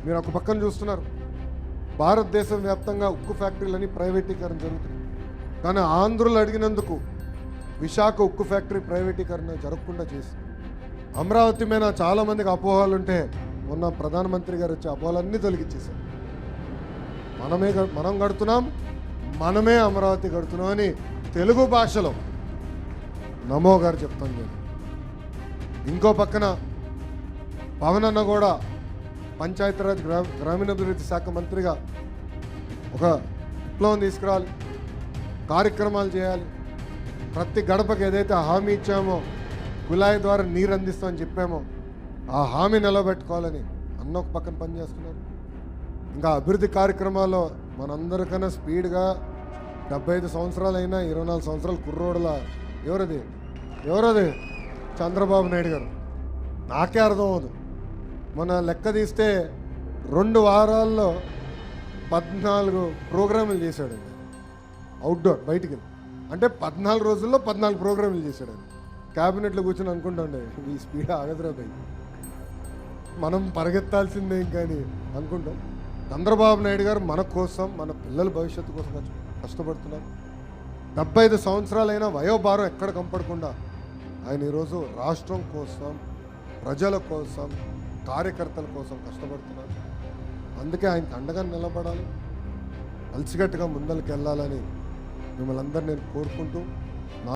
మీరు ఒక పక్కన చూస్తున్నారు, భారతదేశం వ్యాప్తంగా ఉక్కు ఫ్యాక్టరీలని ప్రైవేటీకరణ జరుగుతుంది. కానీ ఆంధ్రులు అడిగినందుకు విశాఖ ఉక్కు ఫ్యాక్టరీ ప్రైవేటీకరణ జరగకుండా చేసి, అమరావతి మీద చాలామందికి అపోహలు ఉంటే మొన్న ప్రధానమంత్రి గారు వచ్చి అపోహలన్నీ తొలగించేశారు. మనం కడుతున్నాం, మనమే అమరావతి కడుతున్నాం అని తెలుగు భాషలో నమో గారు చెప్తాను నేను. ఇంకో పక్కన పవన్ అన్న కూడా పంచాయతీరాజ్ గ్రామీణాభివృద్ధి శాఖ మంత్రిగా ఒక విప్లవం తీసుకురావాలి, కార్యక్రమాలు చేయాలి, ప్రతి గడపకి ఏదైతే హామీ ఇచ్చామో కుళాయి ద్వారా నీరు అందిస్తామని చెప్పామో ఆ హామీ నిలబెట్టుకోవాలని అన్న ఒక పక్కన పనిచేస్తున్నారు. ఇంకా అభివృద్ధి కార్యక్రమాల్లో మనందరికన్నా స్పీడ్గా 75 సంవత్సరాలైనా 24 సంవత్సరాల కుర్రోడుల ఎవరది చంద్రబాబు నాయుడు గారు. నాకే అర్థం అవ్వదు. మన లెక్క తీస్తే 2 వారాల్లో 14 ప్రోగ్రాములు చేశాడు అవుట్డోర్, బయటికి. అంటే 14 రోజుల్లో 14 ప్రోగ్రాములు చేశాడు ఆయన. క్యాబినెట్లో కూర్చొని అనుకుంటాండే ఈ స్పీడ్ ఆగదురా బై, మనం పరిగెత్తాల్సిందే కానీ అనుకుంటాం. చంద్రబాబు నాయుడు గారు మన కోసం, మన పిల్లల భవిష్యత్తు కోసం కష్టపడుతున్నారు. 75 సంవత్సరాలైనా వయోభారం ఎక్కడ కంపడకుండా ఆయన ఈరోజు రాష్ట్రం కోసం, ప్రజల కోసం, కార్యకర్తల కోసం కష్టపడుతున్నారు. అందుకే ఆయనకు అండగా నిలబడాలి, కలిసికట్టుగా ముందరికి వెళ్ళాలని మిమ్మల్ని అందరూ నేను కోరుకుంటూ